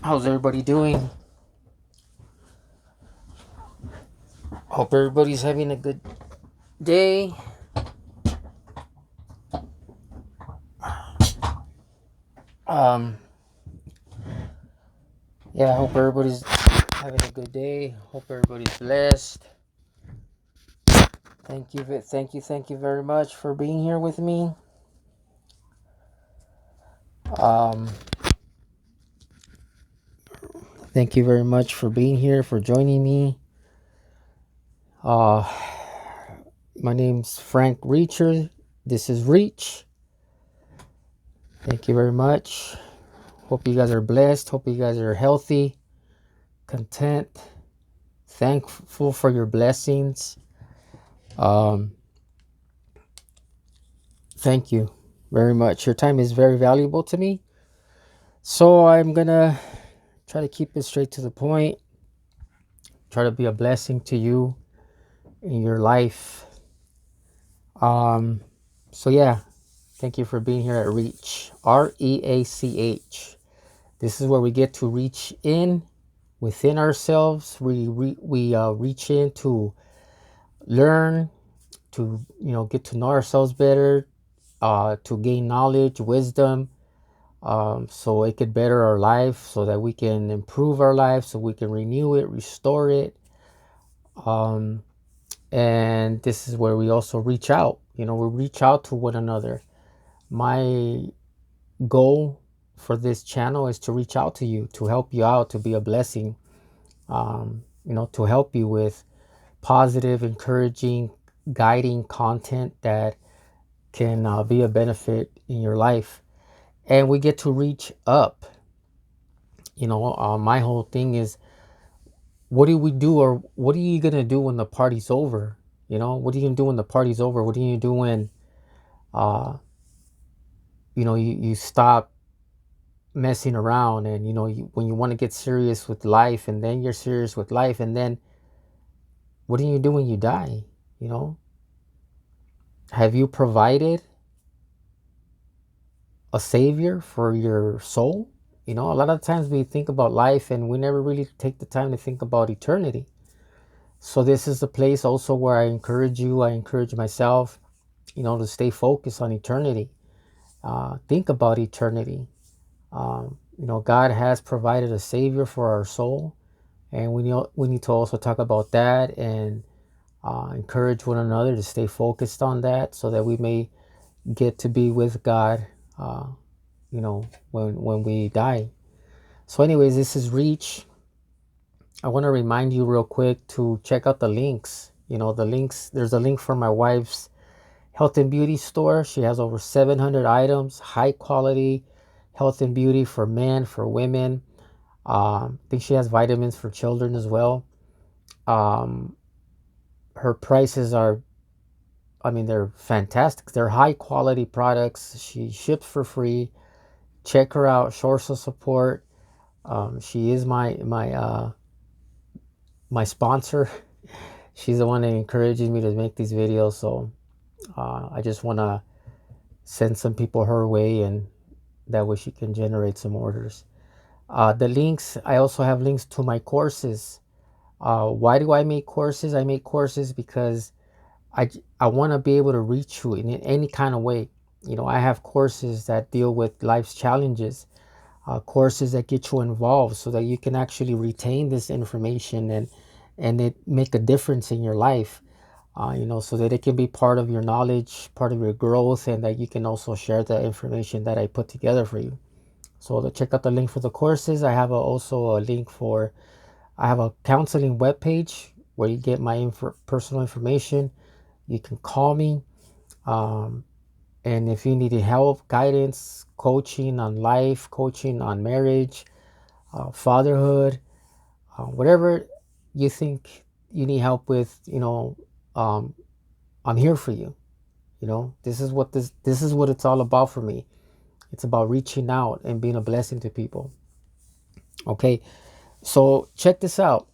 How's everybody doing? Hope everybody's having a good day. Um, yeah, I hope everybody's having a good day. Hope everybody's blessed. Thank you very much for being here with me. Um, thank you very much for being here, for joining me. Uh, my name's Frank Reacher. This is Reach. Thank you very much. Hope you guys are blessed. Hope you guys are healthy, content, thankful for your blessings. Um, Thank you very much. Your time is very valuable to me. So I'm gonna try to keep it straight to the point, try to be a blessing to you in your life. Um, so yeah, thank you for being here at Reach. REACH. This is where we get to reach in within ourselves. We reach in to learn, to get to know ourselves better, to gain knowledge, wisdom, so it could better our life, so that we can improve our life, so we can renew it, restore it. Um, and this is where we also reach out. We reach out to one another. My goal for this channel is to reach out to you, to help you out, to be a blessing, to help you with positive, encouraging, guiding content that can be a benefit in your life. And we get to reach up. My whole thing is, what do we do, or what are you gonna do when the party's over? What are you gonna do when the party's over? What are you gonna do when uh you stop messing around, and when you want to get serious with life, and then you're serious with life, and then what do you do when you die? you know have you provided a savior for your soul? A lot of times we think about life, and we never really take the time to think about eternity. So this is the place also where I encourage you, I encourage myself, to stay focused on eternity. Think about eternity. God has provided a savior for our soul, and we need to also talk about that, and encourage one another to stay focused on that, so that we may get to be with God, when we die. So, anyways, this is Reach. I want to remind you real quick to check out the links. The links. There's a link for my wife's health and beauty store. She has over 700 items, high quality health and beauty for men, for women. I think she has vitamins for children as well. Um, Her prices are, I mean, they're fantastic. They're high quality products. She ships for free. Check her out. Source of support. She is my sponsor. She's the one that encourages me to make these videos. So I just want to send some people her way, and that way she can generate some orders. The links, I also have links to my courses. Why do I make courses? I make courses because I, I want to be able to reach you in any kind of way. I have courses that deal with life's challenges, courses that get you involved, so that you can actually retain this information, and it make a difference in your life. So that it can be part of your knowledge, part of your growth, and that you can also share the information that I put together for you. So to check out the link for the courses, I have also a link for, I have a counseling webpage where you get my personal information. You can call me. Um, and if you need help, guidance, coaching on life, coaching on marriage, fatherhood, whatever you think you need help with, um, I'm here for you. This is what it's all about for me. It's about reaching out and being a blessing to people. Okay, so check this out.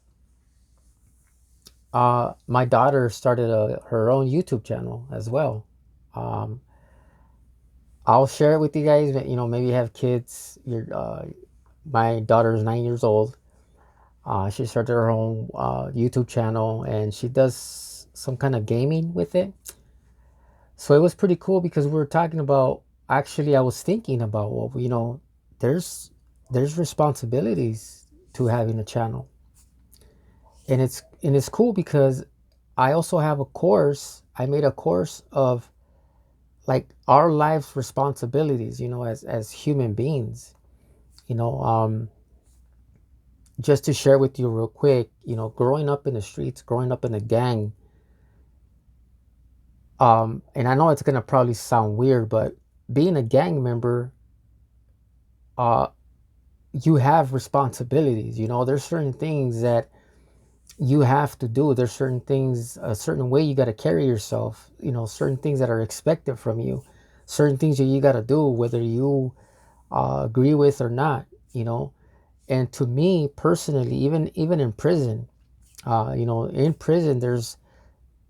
My daughter started her own YouTube channel as well. Um, I'll share it with you guys. Maybe you have kids. my daughter is 9 years old. She started her own YouTube channel, and she does some kind of gaming with it. So it was pretty cool because we were talking about, actually I was thinking about, well, there's responsibilities to having a channel. And it's cool because I also have a course. I made a course of like our life's responsibilities, as human beings. You know, just to share with you real quick, growing up in the streets, growing up in a gang, and I know it's gonna probably sound weird, but being a gang member, uh, you have responsibilities. There's certain things that you have to do. There's certain things, a certain way you got to carry yourself. Certain things that are expected from you, certain things that you got to do, whether you agree with or not. You know, and to me personally, even in prison, in prison, there's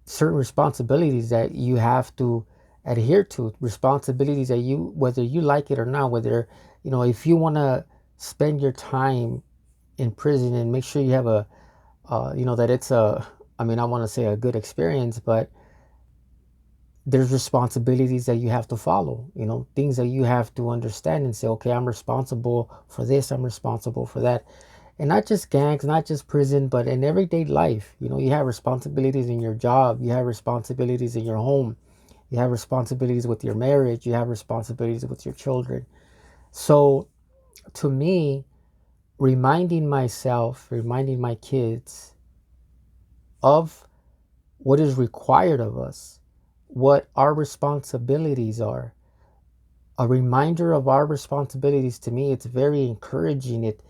certain responsibilities that you have to adhere to. Responsibilities that you, whether you like it or not, whether if you want to spend your time in prison and make sure you have a that it's a, I mean, I want to say a good experience, but there's responsibilities that you have to follow, things that you have to understand and say, okay, I'm responsible for this, I'm responsible for that. And not just gangs, not just prison, but in everyday life. You have responsibilities in your job, you have responsibilities in your home, you have responsibilities with your marriage, you have responsibilities with your children. So to me, reminding myself, reminding my kids of what is required of us, what our responsibilities are, a reminder of our responsibilities, to me, it's very encouraging. It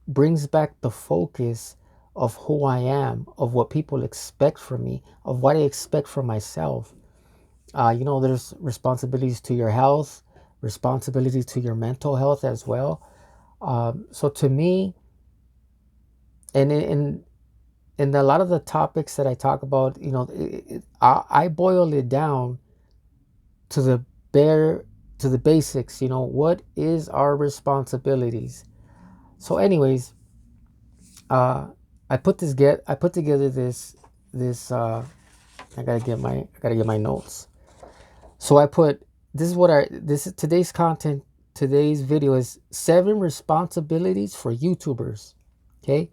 brings back the focus of who I am, of what people expect from me, of what I expect from myself. There's responsibilities to your health, responsibilities to your mental health as well. So to me, and in a lot of the topics that I talk about, I boil it down to the bare, to the basics. What is our responsibilities? So anyways, uh I put together this. I gotta get my notes. So I put, this is what I this is today's content. Today's video is 7 responsibilities for YouTubers. Okay,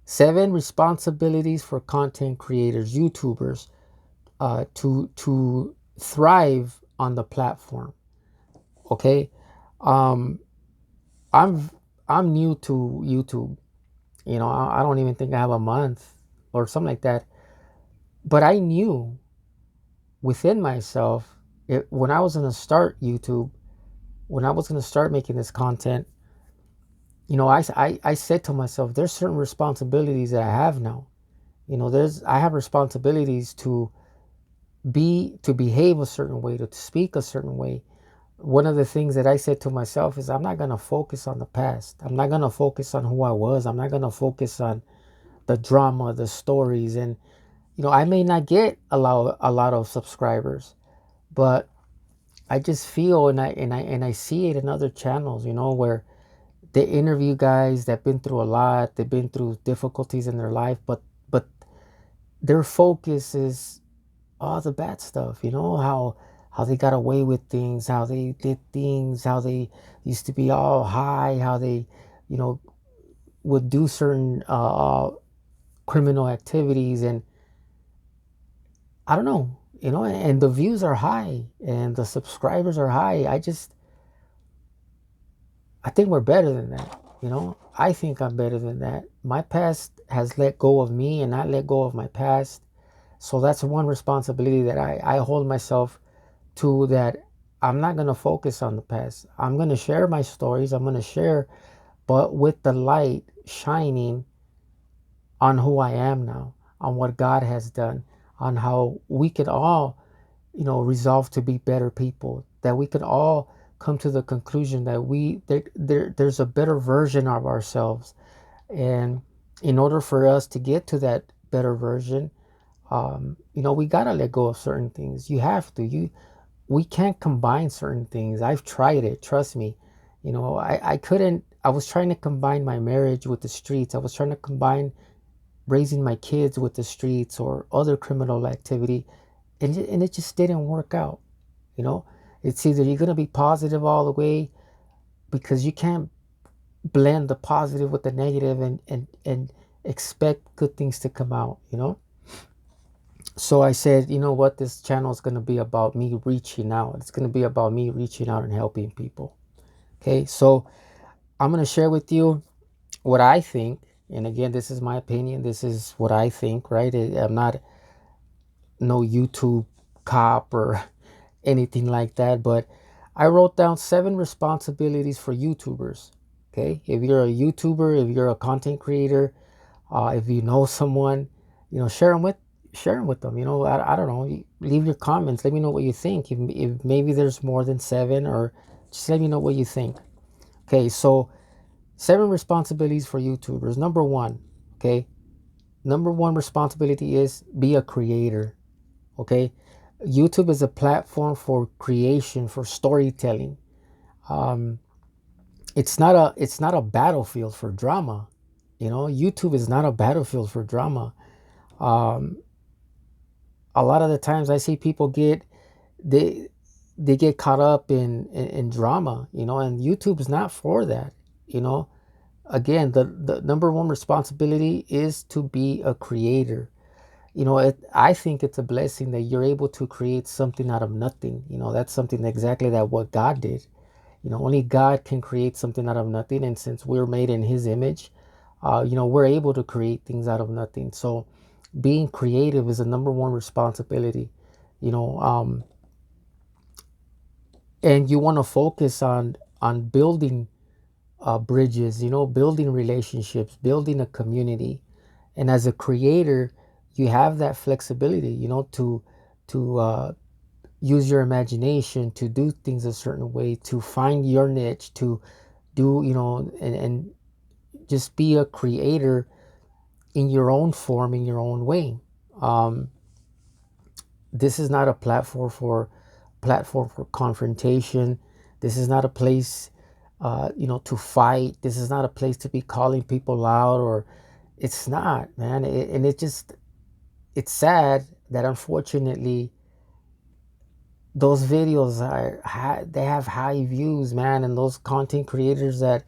7 responsibilities for content creators, YouTubers, to thrive on the platform. Okay, um, I'm I'm new to YouTube. I don't even think I have a month or something like that. But I knew within myself, when I was going to start YouTube, when I was going to start making this content, I said to myself, there's certain responsibilities that I have now. I have responsibilities to behave a certain way, to speak a certain way. One of the things that I said to myself is, I'm not going to focus on the past. I'm not going to focus on who I was. I'm not going to focus on the drama, the stories. And I may not get a lot of subscribers, but I just feel, and I see it in other channels, where they interview guys that've been through a lot, they've been through difficulties in their life, but their focus is all the bad stuff. How they got away with things, how they did things, how they used to be all high, how they, you know, would do certain criminal activities. And I don't know, and the views are high and the subscribers are high. I think we're better than that. I think I'm better than that. My past has let go of me and I let go of my past. So that's one responsibility that I hold myself to, that I'm not going to focus on the past. I'm going to share my stories. I'm going to share, but with the light shining on who I am now, on what God has done, on how we can all, resolve to be better people, that we could all come to the conclusion that there's a better version of ourselves. And in order for us to get to that better version, we gotta let go of certain things. You have to. We can't combine certain things. I've tried it. Trust me. I couldn't. I was trying to combine my marriage with the streets. I was trying to combine raising my kids with the streets or other criminal activity, and it just didn't work out. You know, it's either you're gonna be positive all the way, because you can't blend the positive with the negative and expect good things to come out. So I said, you know what, this channel is going to be about me reaching out. It's going to be about me reaching out and helping people. Okay, so I'm going to share with you what I think. And again, this is my opinion. This is what I think, right? I'm not no YouTube cop or anything like that, but I wrote down 7 responsibilities for YouTubers. Okay, if you're a YouTuber, if you're a content creator, if you know someone, share them with them. I don't know. Leave your comments. Let me know what you think. If maybe there's more than 7, or just let me know what you think. Okay, so 7 responsibilities for YouTubers. Number 1, okay. Number 1 responsibility is be a creator. Okay, YouTube is a platform for creation, for storytelling. Um, it's not a battlefield for drama. YouTube is not a battlefield for drama. Um, a lot of the times I see people they they get caught up in drama, and YouTube is not for that. You know, Again, the number 1 responsibility is to be a creator. I think it's a blessing that you're able to create something out of nothing. That's something exactly that what God did. Only God can create something out of nothing. And since we're made in His image, we're able to create things out of nothing. So being creative is the number 1 responsibility. You know, and you want to focus on building bridges. Building relationships, building a community. And as a creator, you have that flexibility. To use your imagination, to do things a certain way, to find your niche, to do and just be a creator in your own form, in your own way. um, this is not a platform for confrontation. This is not a place to fight. This is not a place to be calling people out, or it's not, man. It's sad that unfortunately those videos they have high views, man, and those content creators that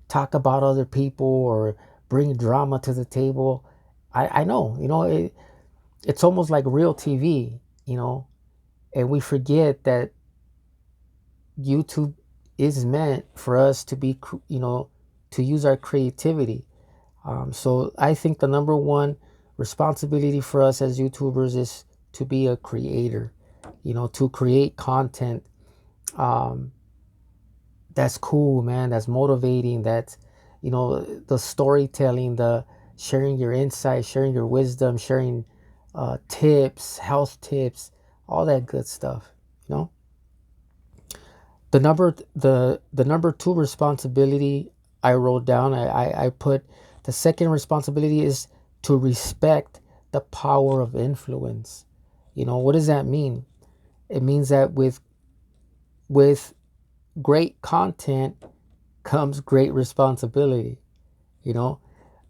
talk about other people or bring drama to the table. I know, it's almost like real TV, and we forget that YouTube is meant for us to be, to use our creativity. So I think the number 1 responsibility for us as YouTubers is to be a creator, to create content um, that's cool, man, that's motivating, that's, the storytelling, the sharing your insights, sharing your wisdom, sharing tips, health tips, all that good stuff, you know. The number 2 responsibility I wrote down, I put the second responsibility is to respect the power of influence. What does that mean? It means that with great content comes great responsibility, you know?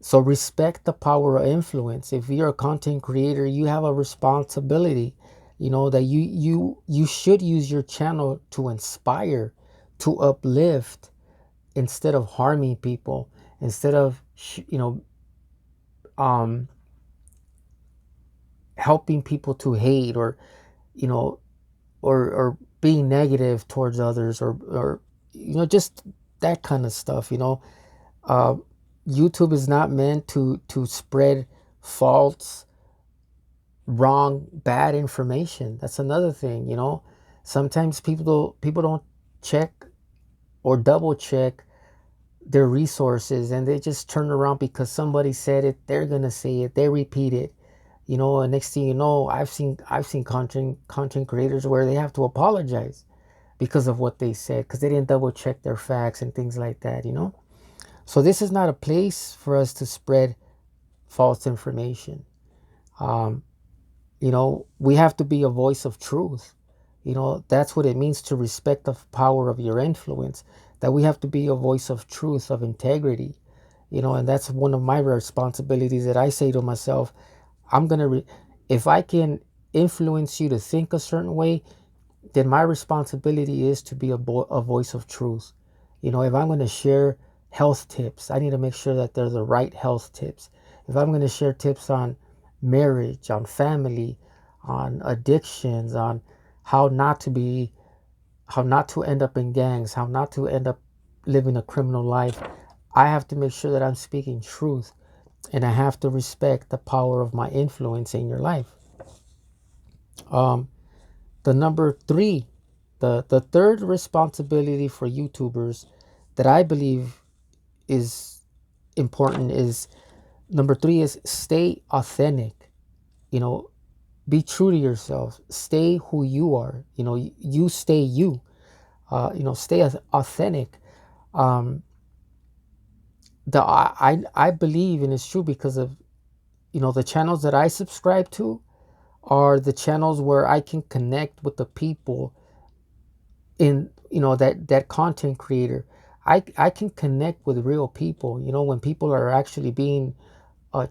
So respect the power of influence. If you're a content creator, you have a responsibility, that you should use your channel to inspire, to uplift, instead of harming people, instead of um helping people to hate, or you know or being negative towards others, or just that kind of stuff. uh, YouTube is not meant to spread false, wrong, bad information. That's another thing. Sometimes people don't check or double check their resources, and they just turn around because somebody said it. They're gonna say it. They repeat it. And next thing you know, I've seen content creators where they have to apologize because of what they said, because they didn't double check their facts and things like that. So this is not a place for us to spread false information. um, we have to be a voice of truth. That's what it means to respect the power of your influence. that we have to be a voice of truth, of integrity, and that's one of my responsibilities that I say to myself. I'm going to, if I can influence you to think a certain way, then my responsibility is to be a voice of truth. If I'm going to share health tips, I need to make sure that they're the right health tips. If I'm going to share tips on marriage, on family, on addictions, on how not to be, how not to end up in gangs, how not to end up living a criminal life, I have to make sure that I'm speaking truth, and I have to respect the power of my influence in your life. The number three, the third responsibility for YouTubers that I believe is important is number three is stay authentic. You know, be true to yourself. Stay who you are. You stay you. Stay authentic. Um, I believe, and it's true because of the channels that I subscribe to are the channels where I can connect with the people in that content creator. I can connect with real people, when people are actually being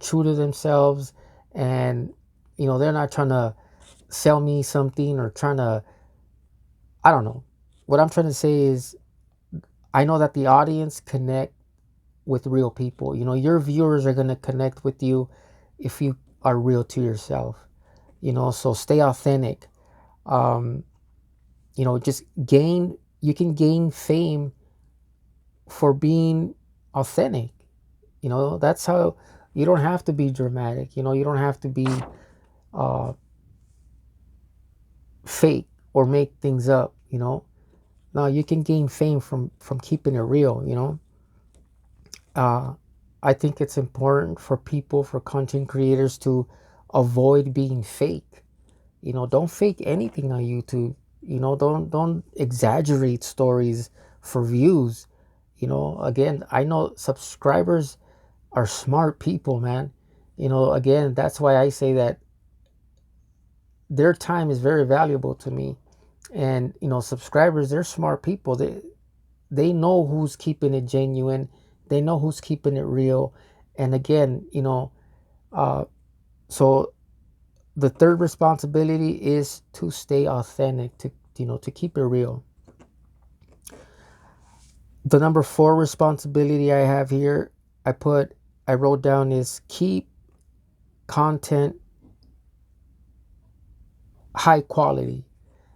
true to themselves, and they're not trying to sell me something or trying to, I don't know. What I'm trying to say is I know that the audience connect with real people. Your viewers are going to connect with you if you are real to yourself. So stay authentic. um just you can gain fame for being authentic. That's how. You don't have to be dramatic. You don't have to be uh fake or make things up. No, you can gain fame from keeping it real. uh I think it's important for people, for content creators, to avoid being fake. Don't fake anything on YouTube. Don't exaggerate stories for views. Again, I know subscribers are smart people, man. Again, that's why I say that their time is very valuable to me. And subscribers, they're smart people. They know who's keeping it genuine. They know who's keeping it real. And again, uh so the third responsibility is to stay authentic, to keep it real. The number four responsibility I have here, I wrote down, is keep content high quality.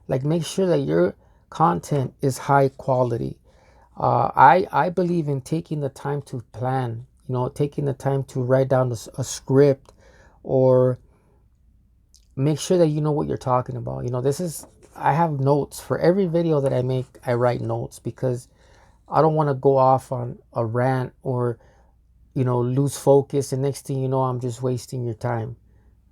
Like, make sure that your content is high quality. I believe in taking the time to plan, taking the time to write down a script, or make sure that you know what you're talking about. I have notes for every video that I make. I write notes because I don't want to go off on a rant or, lose focus. And next thing you know, I'm just wasting your time.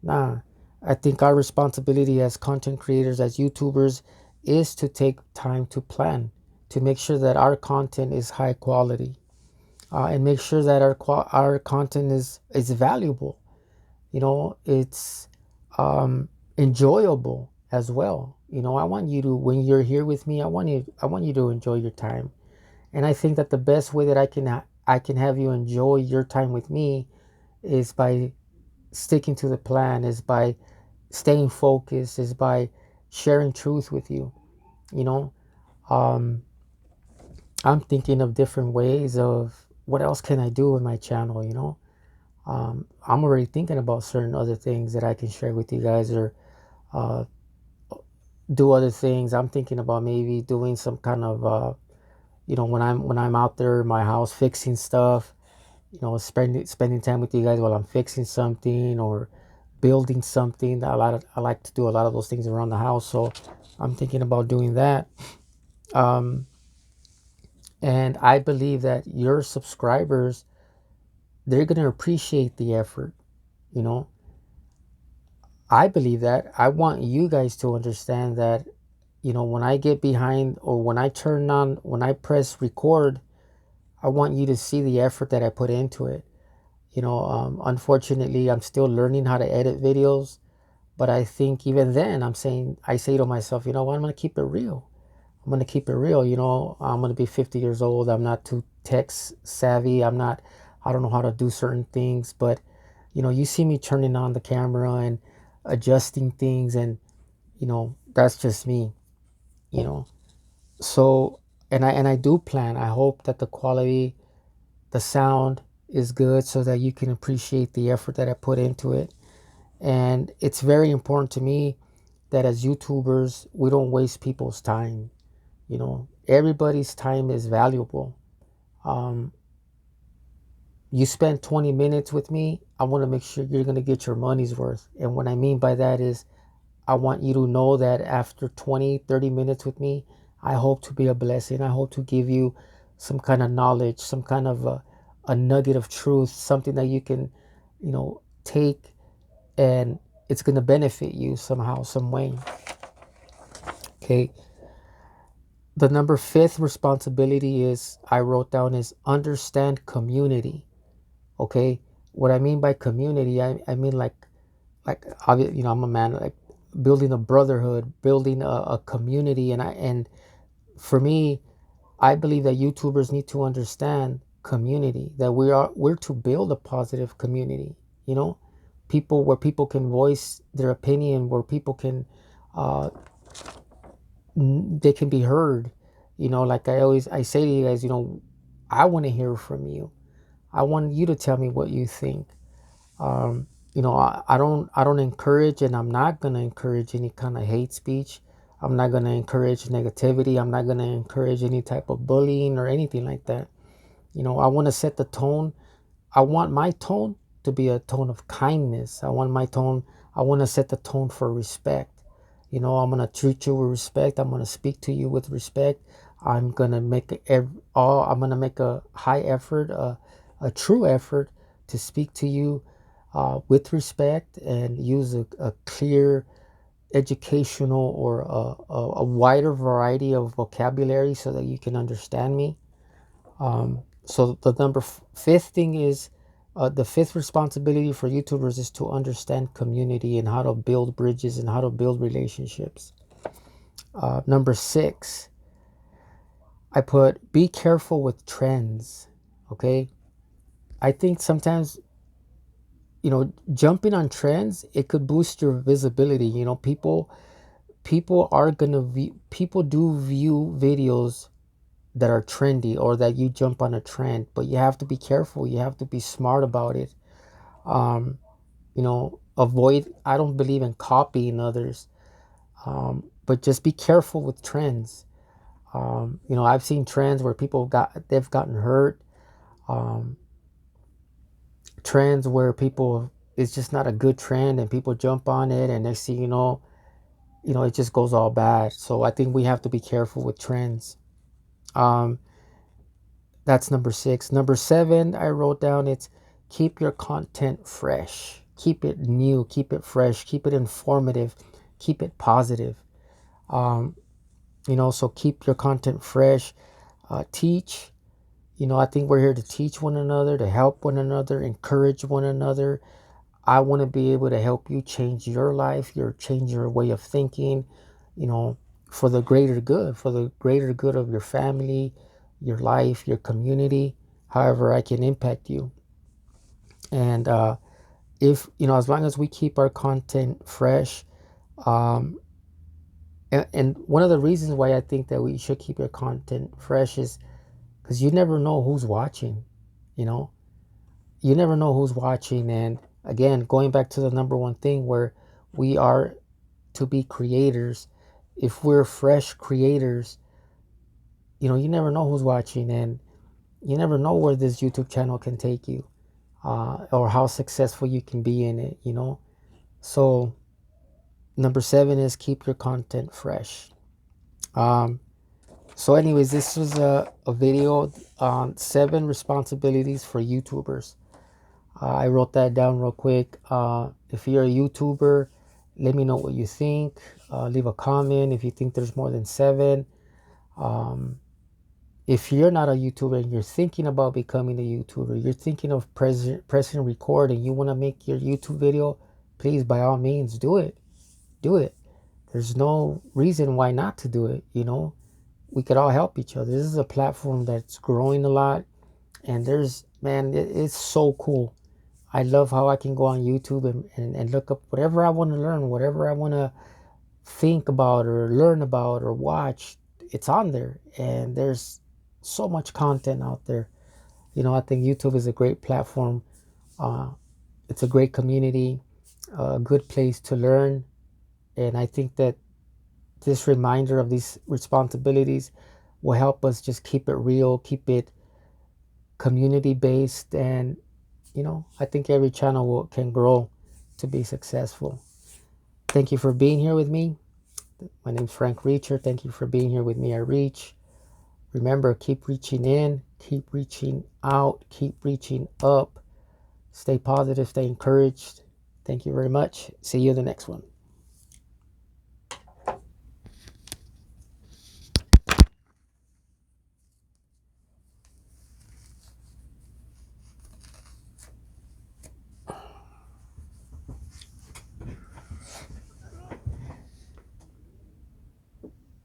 Nah, I think our responsibility as content creators, as YouTubers, is to take time to plan, to make sure that our content is high quality, and make sure that our content is valuable. It's enjoyable as well. I want you to, when you're here with me, I want you to enjoy your time. And I think that the best way that I can have you enjoy your time with me is by sticking to the plan, is by staying focused, is by sharing truth with you. You know, um, I'm thinking of different ways of what else can I do with my channel. I'm already thinking about certain other things that I can share with you guys, or uh, do other things. I'm thinking about maybe doing some kind of when I'm out there in my house fixing stuff, spending time with you guys while I'm fixing something or building something. I like to do a lot of those things around the house, so I'm thinking about doing that. Um, and I believe that your subscribers, they're gonna appreciate the effort. You know, I believe that. I want you guys to understand that. When I get behind, or when I press record, I want you to see the effort that I put into it. Unfortunately, I'm still learning how to edit videos, but I think even then, I say to myself, you know what, I'm gonna keep it real. I'm gonna keep it real. I'm gonna be 50 years old. I'm not too tech savvy. I don't know how to do certain things, but you see me turning on the camera and adjusting things, and that's just me. You know, so and I do plan. I hope that the quality, the sound is good, so that you can appreciate the effort that I put into it. And it's very important to me that as YouTubers, we don't waste people's time. Everybody's time is valuable. Um, you spend 20 minutes with me, I want to make sure you're going to get your money's worth. And what I mean by that is, I want you to know that after 20, 30 minutes with me, I hope to be a blessing. I hope to give you some kind of knowledge, some kind of a nugget of truth, something that you can, take, and it's going to benefit you somehow, some way. Okay. The number fifth responsibility is, I wrote down, is understand community. Okay. What I mean by community, I mean like I'm a man, like building a brotherhood, building a community. And for me, I believe that YouTubers need to understand community, that we're to build a positive community, you know, people where people can voice their opinion, where people can uh, they can be heard. Like I say to you guys, I want to hear from you. I want you to tell me what you think. um, I don't encourage, and I'm not going to encourage any kind of hate speech. I'm not going to encourage negativity. I'm not going to encourage any type of bullying or anything like that. I want to set the tone. I want my tone to be a tone of kindness. I want to set the tone for respect. I'm going to treat you with respect. I'm going to speak to you with respect. I'm going to make a high effort, a true effort to speak to you with respect, and use a clear educational, or a wider variety of vocabulary, so that you can understand me. So the fifth thing is, the fifth responsibility for YouTubers is to understand community, and how to build bridges, and how to build relationships. Number six, I put, be careful with trends. Okay. I think sometimes, jumping on trends, it could boost your visibility. People are gonna people do view videos that are trendy, or that you jump on a trend, but you have to be careful. You have to be smart about it. um Avoid, I don't believe in copying others, but just be careful with trends. I've seen trends where they've gotten hurt. um Trends where people, it's just not a good trend, and people jump on it, and next thing it just goes all bad. So I think we have to be careful with trends. um That's number six. Number seven, I wrote down, it's, keep your content fresh. Keep it new, keep it fresh, keep it informative, keep it positive. Um, so keep your content fresh. Teach. I think we're here to teach one another, to help one another, encourage one another. I want to be able to help you change your life, change your way of thinking, you know, for the greater good, of your family, your life, your community, however I can impact you. And if, as long as we keep our content fresh, um, and one of the reasons why I think that we should keep your content fresh is because you never know who's watching, you know, you never know who's watching. And again, going back to the number one thing, where we are to be creators. If we're fresh creators, you never know who's watching, and you never know where this YouTube channel can take you, or how successful you can be in it. So number seven is, keep your content fresh. Um, so anyways, this was a video on 7 responsibilities for YouTubers. I wrote that down real quick. If you're a YouTuber, let me know what you think. Leave a comment if you think there's more than 7. Um, if you're not a YouTuber and you're thinking about becoming a YouTuber, you're thinking of pressing record, and you want to make your YouTube video, please, by all means, do it. Do it. There's no reason why not to do it. we could all help each other. This is a platform that's growing a lot, and it's so cool. I love how I can go on YouTube and look up whatever I want to learn, whatever I want to think about or learn about or watch. It's on there, and there's so much content out there. I think YouTube is a great platform. Uh, it's a great community, a good place to learn. And I think that this reminder of these responsibilities will help us just keep it real, keep it community based. And, I think every channel can grow to be successful. Thank you for being here with me. My name's Frank Reacher. Thank you for being here with me at Reach. Remember, keep reaching in, keep reaching out, keep reaching up. Stay positive, stay encouraged. Thank you very much. See you in the next one.